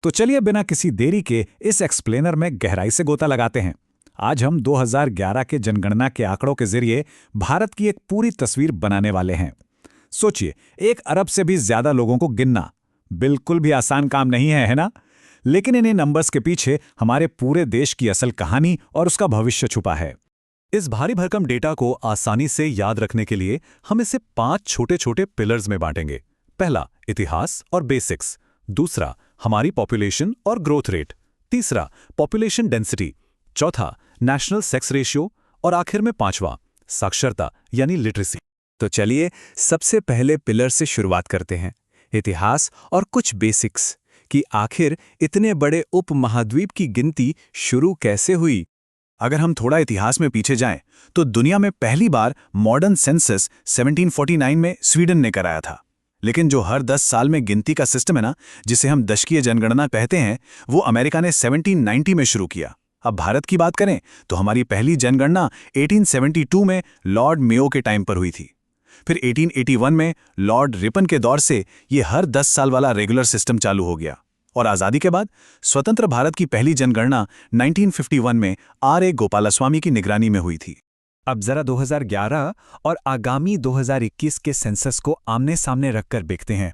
तो चलिए बिना किसी देरी के इस एक्सप्लेनर में गहराई से गोता लगाते हैं। आज हम 2011 के जनगणना के आंकड़ों के जरिए भारत की एक पूरी तस्वीर बनाने वाले हैं। सोचिए, 1 अरब से भी ज्यादा लोगों को गिनना बिल्कुल भी आसान काम नहीं है ना? लेकिन इन्हीं नंबर्स के पीछे हमारे पूरे देश की असल कहानी और उसका भविष्य छुपा है। इस भारी भरकम डेटा को आसानी से याद रखने के लिए हम इसे 5 छोटे छोटे पिलर्स में बांटेंगे। पहला, इतिहास और बेसिक्स। दूसरा, हमारी पॉपुलेशन और ग्रोथ रेट। तीसरा, पॉपुलेशन डेंसिटी। चौथा, नेशनल सेक्स रेशियो। और आखिर में पांचवा, साक्षरता यानी लिटरेसी। तो चलिए सबसे पहले पिलर से शुरुआत करते हैं, इतिहास और कुछ बेसिक्स कि आखिर इतने बड़े उपमहाद्वीप की गिनती शुरू कैसे हुई। अगर हम थोड़ा इतिहास में पीछे जाएं, तो दुनिया में पहली बार मॉडर्न सेंसस 1749 में स्वीडन ने कराया था। लेकिन जो हर 10 साल में गिनती का सिस्टम है ना, जिसे हम दशकीय जनगणना कहते हैं, वो अमेरिका ने 1790 में शुरू किया। अब भारत की बात करें तो हमारी पहली जनगणना 1872 में लॉर्ड मेयो के टाइम पर हुई थी। फिर 1881 में लॉर्ड रिपन के दौर से ये हर 10 साल वाला रेगुलर सिस्टम चालू हो गया। और आज़ादी के बाद स्वतंत्र भारत की पहली जनगणना 1951 में आर.ए. गोपालास्वामी की निगरानी में हुई थी। अब जरा 2011 और आगामी 2021 के सेंसस को आमने सामने रखकर देखते हैं।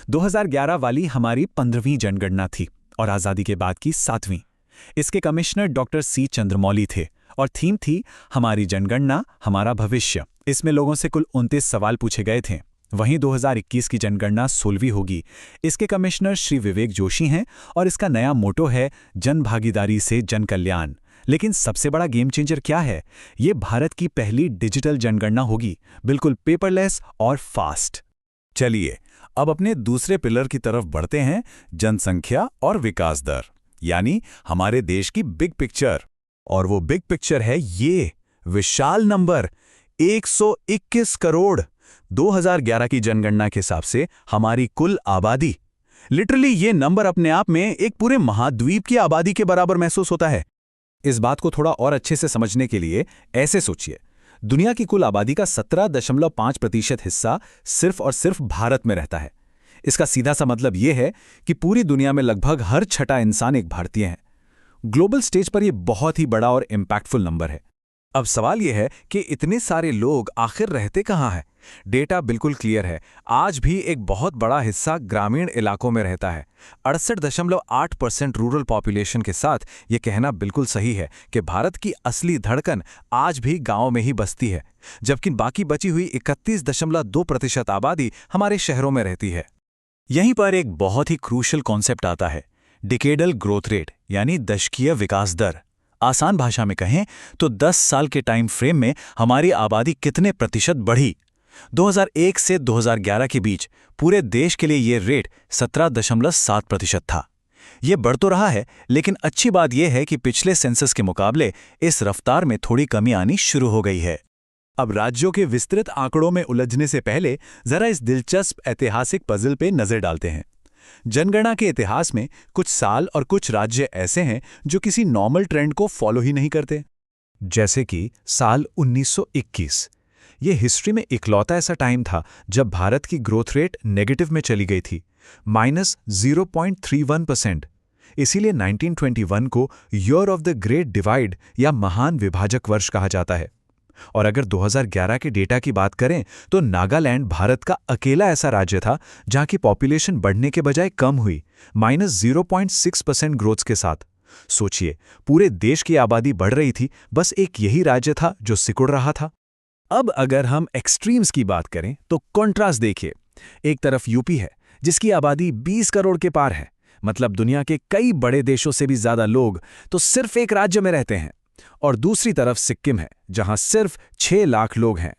2011 वाली हमारी 15वीं जनगणना थी और आज़ादी के बाद की 7वीं। इसके कमिश्नर डॉक्टर सी चंद्रमौली थे और थीम थी हमारी जनगणना हमारा भविष्य। इसमें लोगों से कुल 29 सवाल पूछे गए थे। वहीं 2021 की जनगणना 16वीं होगी। इसके कमिश्नर श्री विवेक जोशी हैं और इसका नया मोटो है जन भागीदारी से जन कल्याण। लेकिन सबसे बड़ा गेम चेंजर क्या है? ये भारत की पहली डिजिटल जनगणना होगी, बिल्कुल पेपरलेस और फास्ट। चलिए अब अपने दूसरे पिलर की तरफ बढ़ते हैं, जनसंख्या और विकास दर, यानी हमारे देश की बिग पिक्चर। और वो बिग पिक्चर है ये विशाल नंबर 121 करोड़। 2011 की जनगणना के हिसाब से हमारी कुल आबादी, लिटरली ये नंबर अपने आप में एक पूरे महाद्वीप की आबादी के बराबर महसूस होता है। इस बात को थोड़ा और अच्छे से समझने के लिए ऐसे सोचिए, दुनिया की कुल आबादी का 17.5% हिस्सा सिर्फ और सिर्फ भारत में रहता है। इसका सीधा सा मतलब यह है कि पूरी दुनिया में लगभग हर छठा इंसान एक भारतीय है। ग्लोबल स्टेज पर यह बहुत ही बड़ा और इम्पैक्टफुल नंबर है। अब सवाल यह है कि इतने सारे लोग आखिर रहते कहाँ हैं? डेटा बिल्कुल क्लियर है। आज भी एक बहुत बड़ा हिस्सा ग्रामीण इलाकों में रहता है। 68.8% रूरल पॉपुलेशन के साथ ये कहना बिल्कुल सही है कि भारत की असली धड़कन आज भी गांवों में ही बसती है, जबकि बाकी बची हुई 31.2% आबादी हमारे शहरों में रहती है। यहीं पर एक बहुत ही क्रूशल कॉन्सेप्ट आता है, डिकेडल ग्रोथ रेट यानी दशकीय विकास दर। आसान भाषा में कहें तो 10 साल के टाइम फ्रेम में हमारी आबादी कितने प्रतिशत बढ़ी। 2001 से 2011 के बीच पूरे देश के लिए यह रेट 17.7% था। यह बढ़ तो रहा है, लेकिन अच्छी बात यह है कि पिछले सेंसस के मुकाबले इस रफ्तार में थोड़ी कमी आनी शुरू हो गई है। अब राज्यों के विस्तृत आंकड़ों में उलझने से पहले जरा इस दिलचस्प ऐतिहासिक पजल पे नजर डालते हैं। जनगणना के इतिहास में कुछ साल और कुछ राज्य ऐसे हैं जो किसी नॉर्मल ट्रेंड को फॉलो ही नहीं करते। जैसे कि साल 1921। ये हिस्ट्री में इकलौता ऐसा टाइम था जब भारत की ग्रोथ रेट नेगेटिव में चली गई थी, -0.31%। इसीलिए 1921 को year of the great divide या महान विभाजक वर्ष कहा जाता है। और अगर 2011 के डेटा की बात करें तो नागालैंड भारत का अकेला ऐसा राज्य था जहां की पॉपुलेशन बढ़ने के बजाय कम हुई, -0.6% ग्रोथ के साथ। सोचिए, पूरे देश की आबादी बढ़ रही थी, बस एक यही राज्य था जो सिकुड़ रहा था। अब अगर हम एक्सट्रीम्स की बात करें तो कॉन्ट्रास्ट देखिए। एक तरफ यूपी है जिसकी आबादी 20 करोड़ के पार है, मतलब दुनिया के कई बड़े देशों से भी ज्यादा लोग तो सिर्फ एक राज्य में रहते हैं। और दूसरी तरफ सिक्किम है जहां सिर्फ 6 लाख लोग हैं।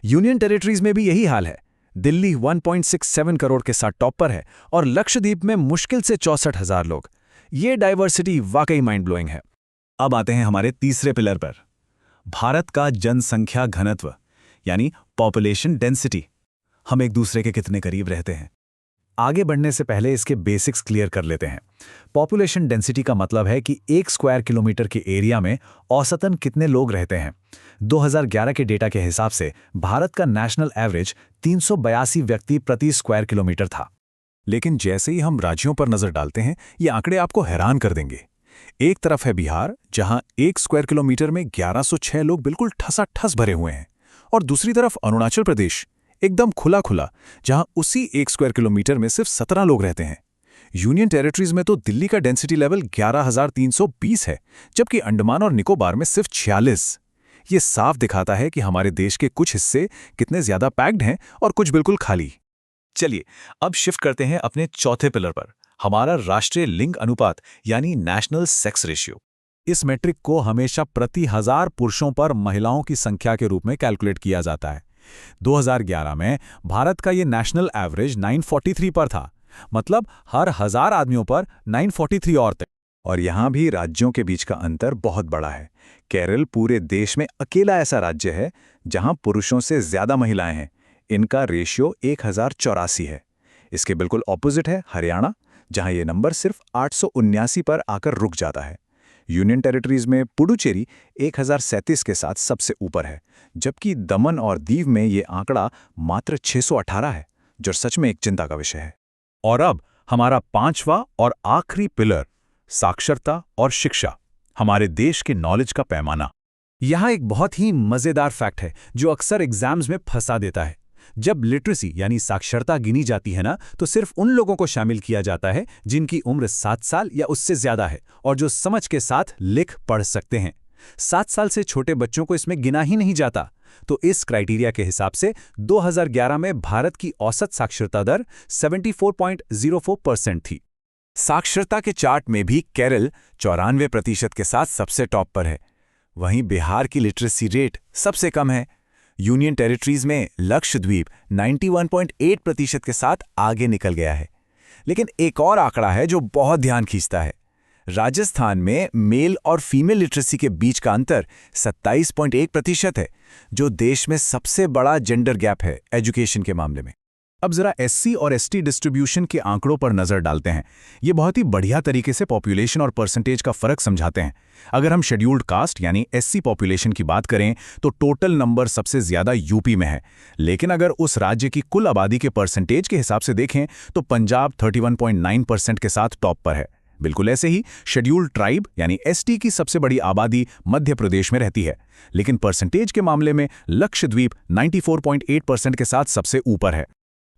यूनियन टेरिटरीज में भी यही हाल है। दिल्ली 1.67 करोड़ के साथ टॉप पर है और लक्षद्वीप में मुश्किल से 64,000 लोग। ये डाइवर्सिटी वाकई माइंड ब्लोइंग है। अब आते हैं हमारे तीसरे पिलर पर, भारत का जनसंख्या घनत्व यानी पॉपुलेशन डेंसिटी। हम एक दूसरे के कितने करीब रहते हैं? आगे बढ़ने से पहले इसके बेसिक्स क्लियर कर लेते हैं। पॉपुलेशन डेंसिटी का मतलब है कि 1 स्क्वायर किलोमीटर के एरिया में औसतन कितने लोग रहते हैं। 2011 के डेटा के हिसाब से भारत का नेशनल एवरेज 382 व्यक्ति प्रति स्क्वायर किलोमीटर था। लेकिन जैसे ही हम राज्यों पर नजर डालते हैं, ये आंकड़े आपको हैरान कर देंगे। एक तरफ है बिहार, जहां 1 स्क्वायर किलोमीटर में 1106 लोग बिल्कुल ठसाठस भरे हुए हैं, और दूसरी तरफ अरुणाचल प्रदेश, एकदम खुला खुला, जहां उसी 1 स्क्वायर किलोमीटर में सिर्फ 17 लोग रहते हैं। यूनियन टेरिटरीज में तो दिल्ली का डेंसिटी लेवल 11,320 है, जबकि अंडमान और निकोबार में सिर्फ 46। ये साफ दिखाता है कि हमारे देश के कुछ हिस्से कितने ज्यादा पैक्ड हैं और कुछ बिल्कुल खाली। चलिए, अब शिफ्ट करते हैं अपने चौथे पिलर पर, हमारा राष्ट्रीय लिंग अनुपात यानी नेशनल सेक्स रेशियो। इस मेट्रिक को हमेशा प्रति 1000 पुरुषों पर महिलाओं की संख्या के रूप में कैलकुलेट किया जाता है। 2011 में भारत का ये नेशनल एवरेज 943 पर था, मतलब हर 1000 आदमियों पर 943 औरतें। और यहाँ भी राज्यों के बीच का अंतर बहुत बड़ा है। केरल पूरे देश में अकेला ऐसा राज्य है जहाँ पुरुषों से ज्यादा महिलाएं हैं। इनका रेशियो 1084 है। इसके बिल्कुल ऑपोजिट है हरियाणा, जहां ये नंबर सिर्फ 879 पर आकर रुक जाता है। यूनियन टेरिटरीज में पुडुचेरी 1037 के साथ सबसे ऊपर है, जबकि दमन और दीव में ये आंकड़ा मात्र 618 है, जो सच में एक चिंता का विषय है। और अब हमारा पांचवा और आखिरी पिलर, साक्षरता और शिक्षा, हमारे देश के नॉलेज का पैमाना। यहाँ एक बहुत ही मजेदार फैक्ट है जो अक्सर एग्जाम्स में फंसा देता है। जब लिटरेसी यानी साक्षरता गिनी जाती है ना, तो सिर्फ उन लोगों को शामिल किया जाता है जिनकी उम्र 7 साल या उससे ज्यादा है और जो समझ के साथ लिख पढ़ सकते हैं। 7 साल से छोटे बच्चों को इसमें गिना ही नहीं जाता। तो इस क्राइटेरिया के हिसाब से 2011 में भारत की औसत साक्षरता दर 74.04% थी। साक्षरता के चार्ट में भी केरल 94% के साथ सबसे टॉप पर है। वहीं बिहार की लिटरेसी रेट सबसे कम है। यूनियन टेरिटरीज में लक्षद्वीप 91.8% के साथ आगे निकल गया है। लेकिन एक और आंकड़ा है जो बहुत ध्यान खींचता है। राजस्थान में मेल और फीमेल लिटरेसी के बीच का अंतर 27.1% है, जो देश में सबसे बड़ा जेंडर गैप है एजुकेशन के मामले में। अब जरा एससी और एसटी डिस्ट्रीब्यूशन के आंकड़ों पर नजर डालते हैं। ये बहुत ही बढ़िया तरीके से पॉपुलेशन और परसेंटेज का फर्क समझाते हैं। अगर हम शेड्यूल्ड कास्ट यानी एससी पॉपुलेशन की बात करें तो टोटल नंबर सबसे ज्यादा यूपी में है, लेकिन अगर उस राज्य की कुल आबादी के परसेंटेज के हिसाब से देखें तो पंजाब 31.9% के साथ टॉप पर है। बिल्कुल ऐसे ही शेड्यूल्ड ट्राइब यानी एसटी की सबसे बड़ी आबादी मध्य प्रदेश में रहती है, लेकिन परसेंटेज के मामले में लक्षद्वीप 94.8% के साथ सबसे ऊपर है।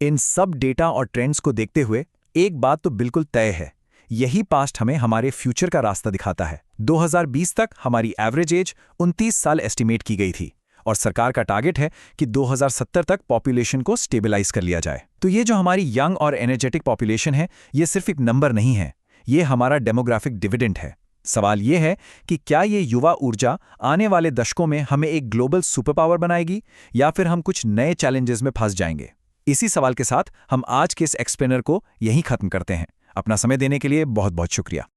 इन सब डेटा और ट्रेंड्स को देखते हुए एक बात तो बिल्कुल तय है, यही पास्ट हमें हमारे फ्यूचर का रास्ता दिखाता है। 2020 तक हमारी एवरेज एज 29 साल एस्टिमेट की गई थी और सरकार का टारगेट है कि 2070 तक पॉपुलेशन को स्टेबलाइज कर लिया जाए। तो ये जो हमारी यंग और एनर्जेटिक पॉपुलेशन है, ये सिर्फ एक नंबर नहीं है, ये हमारा डेमोग्राफिक डिविडेंड है। सवाल ये है कि क्या ये युवा ऊर्जा आने वाले दशकों में हमें एक ग्लोबल सुपर पावर बनाएगी या फिर हम कुछ नए चैलेंजेस में फंस जाएंगे। इसी सवाल के साथ हम आज के इस एक्सप्लेनर को यहीं खत्म करते हैं। अपना समय देने के लिए बहुत बहुत शुक्रिया।